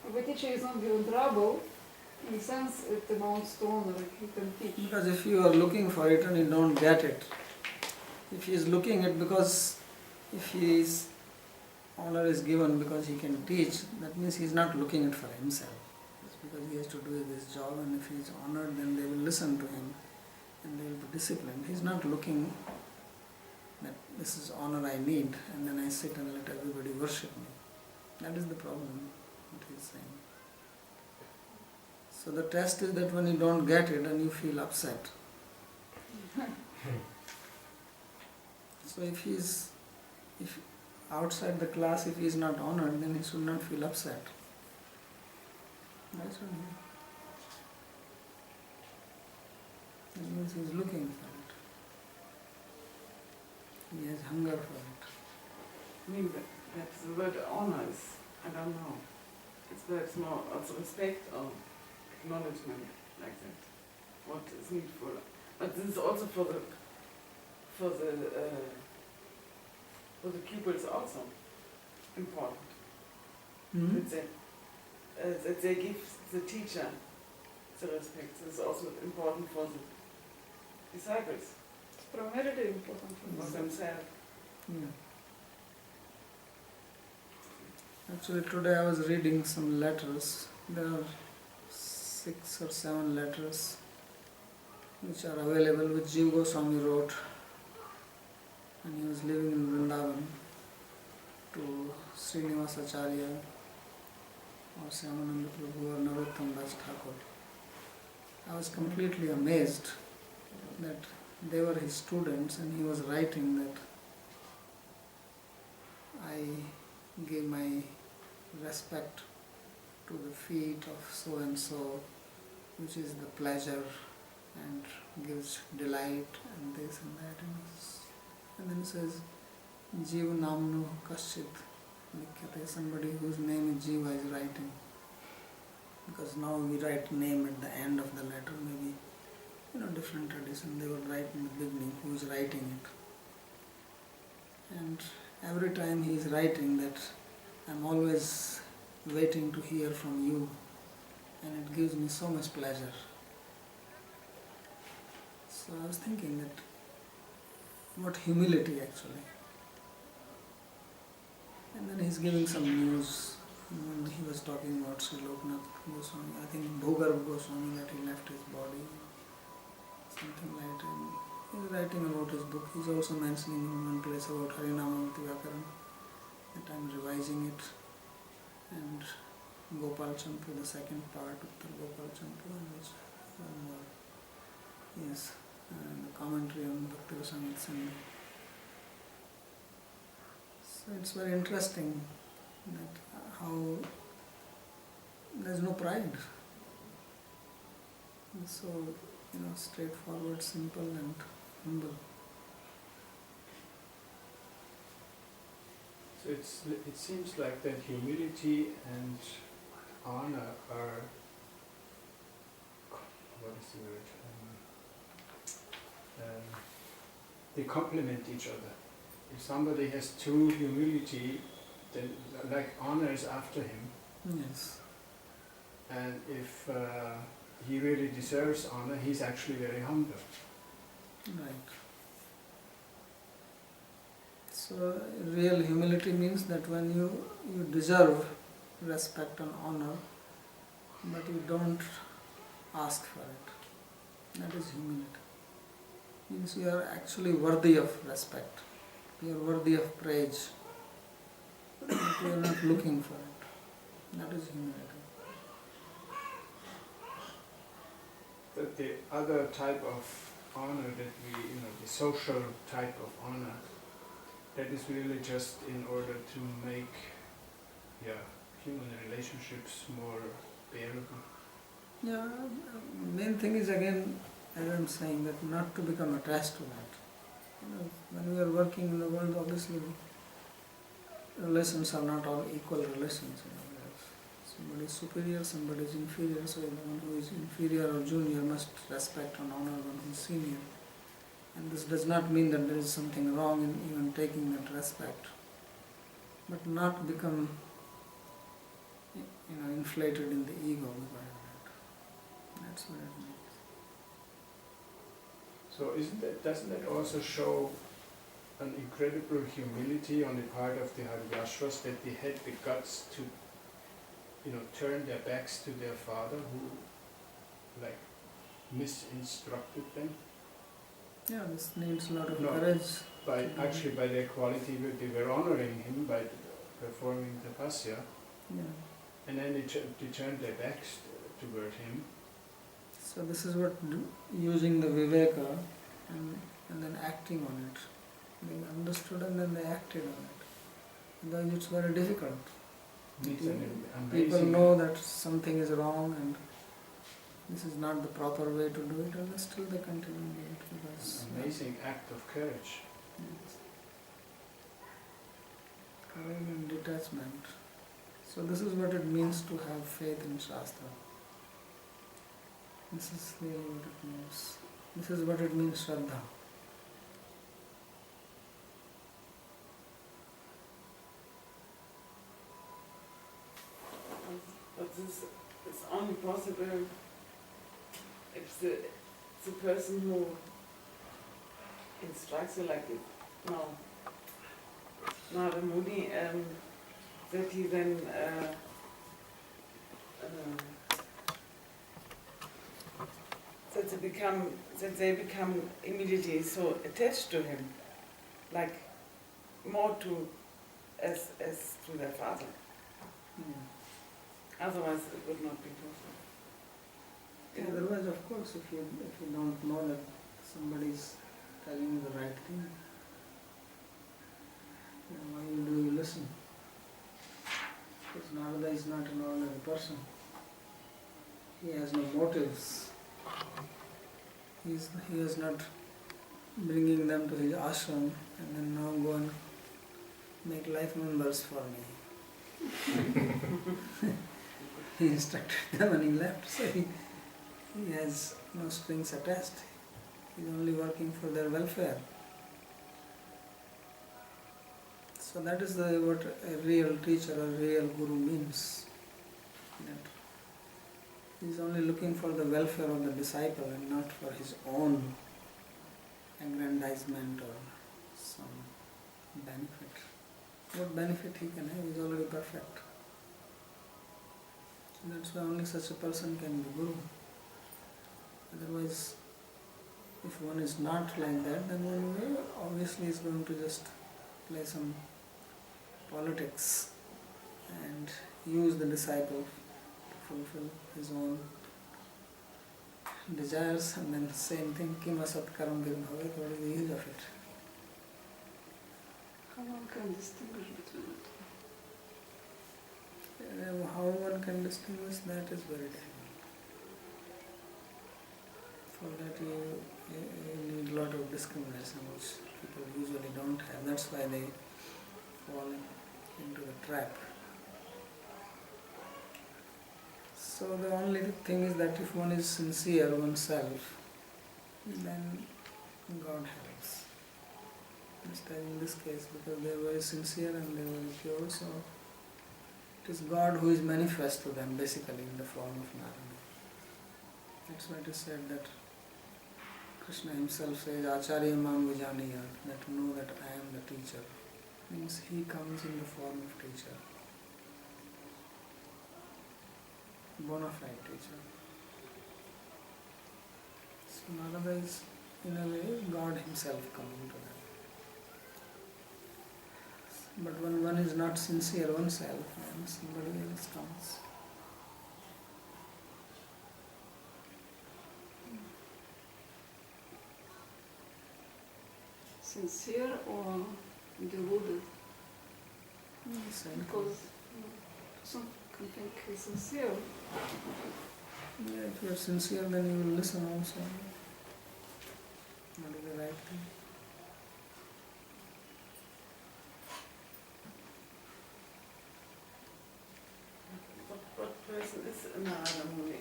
If a teacher is not given trouble, in a sense it amounts to honor, he can teach. Because if you are looking for it and you don't get it, if he is looking it because if his honor is given because he can teach, that means he is not looking it for himself. It's because he has to do this job, and if he is honored, then they will listen to him and they will be disciplined. He is not looking that this is honor I need, and then I sit and let everybody worship me. That is the problem, what he is saying. So the test is that when you don't get it and you feel upset. So if outside the class, if he is not honored, then he should not feel upset. That's what that means he is looking for it. He has hunger for it. I mean, that's the word honor is, I don't know. It's perhaps more of respect or acknowledgement, like that. What is needful. But this is also for the pupils also important. That they give the teacher the respect. This is also important for the disciples, It's primarily important for for us. themselves. Yeah. Actually, today I was reading some letters. There are 6 or 7 letters which are available, which Jiva Goswami wrote, and he was living in Vrindavan, to Srinivasacharya or Syamananda Prabhu or Narottam Das Thakur. I was completely amazed that they were his students, and he was writing that I give my respect to the feet of so and so, which is the pleasure and gives delight and this and that. And then it says, Jiva Namnu Kaschit Likhyate, somebody whose name is Jiva is writing. Because now we write name at the end of the letter, maybe, different tradition, they would write in the beginning who is writing it. And every time he is writing that, I'm always waiting to hear from you, and it gives me so much pleasure. So I was thinking that, what humility actually. And then he's giving some news. When he was talking about Sri Loknath Goswami, I think Bhogarabha Goswami, that he left his body, something like that. And he's writing about his book. He's also mentioning in one place about Harinamamriti Vyakaran, that I'm revising it. And Gopal Champu, the second part, Uttar Gopal Champu, and which one more. Yes, and the commentary on Bhakti Rasamrita Sindhu. So it's very interesting that how there's no pride. It's so straightforward, simple and humble. So it seems like that humility and honor are, what is the word? They complement each other. If somebody has true humility, then like honor is after him. Yes. And if he really deserves honor, he's actually very humble. Right. So real humility means that when you deserve respect and honor, but you don't ask for it. That is humility. Means you are actually worthy of respect. You are worthy of praise. But you are not looking for it. That is humility. The other type of honor that we, the social type of honor, that is really just in order to make human relationships more bearable. Yeah, main thing is again, as I'm saying, that not to become attached to that. When we are working in the world, obviously relations are not all equal relations. Somebody is superior, somebody is inferior, so the one who is inferior or junior must respect and honor one who is senior. And this does not mean that there is something wrong in even taking that respect, but not become inflated in the ego because of that. That's what it means. So doesn't that also show an incredible humility on the part of the Harivashvas, that they had the guts to turn their backs to their father who misinstructed them? Yeah, this needs a lot of courage. actually by their quality, they were honoring him by performing tapasya, Yeah. and then they turned their backs toward him. So this is what using the viveka and then acting on it. They understood and then they acted on it. Otherwise it's very difficult. It's an People amazing, know that something is wrong and this is not the proper way to do it, and still they continue doing it because amazing act of courage. yes. Courage and detachment. So this is what it means to have faith in Shastra. This is really what it means. This is what it means, Shraddha. But this is only possible if the person who instructs you like it. No. Narada Muni, that he then that they become immediately so attached to him, like more to as to their father. Otherwise it would not be possible. Otherwise, of course, if you don't know that somebody is telling you the right thing, then why do you listen? Because Narada is not an ordinary person. He has no motives. He is not bringing them to his ashram and then now go and make life members for me. He instructed them and he left, so he has no strings attached. He's only working for their welfare. So that is what a real teacher or real guru means. That he is only looking for the welfare of the disciple and not for his own aggrandizement or some benefit. What benefit he can have is already perfect. So that's why only such a person can be guru. Otherwise, if one is not like that, then one obviously is going to just play some politics and use the disciple to fulfill his own desires, and then same thing, kim asat karam virbhavet, what is the use of it? How one can distinguish between it? How one can distinguish that is very difficult. For that you need a lot of discrimination, which people usually don't have. That's why they fall into the trap. So the only thing is that if one is sincere oneself, then God helps. Just as in this case, because they were very sincere and they were very pure, so it is God who is manifest to them basically in the form of Narayana. That's why it is said that Krishna himself says, Acharya mam vijaniya, that know that I am the teacher. Means he comes in the form of teacher. Bona fide teacher. So Narada is in a way God himself coming to them. But when one is not sincere oneself, then somebody else comes. Sincere or deluded? Same Because some can think he's sincere. Yeah, if you are sincere, then you will listen also. What is the right thing? What person is Narada Muni?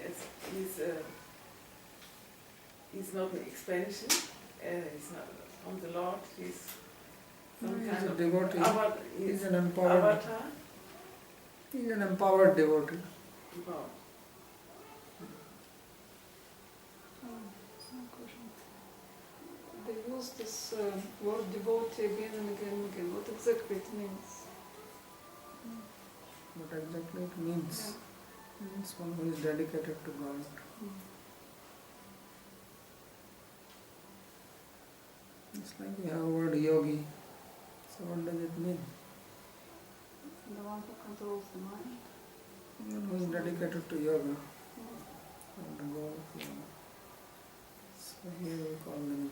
He's not an expansion. He's not from the Lord. He's some He is kind a of devotee. He is an empowered. avatar. He is an empowered devotee. Wow. They use this word devotee again and again and again. What exactly it means? What exactly it means? Yeah. It means one who is dedicated to God. It's like we have the word yogi. So what does it mean? The one who controls the mind. One who is dedicated to yoga, Yeah. or the goal of yoga. So here we call them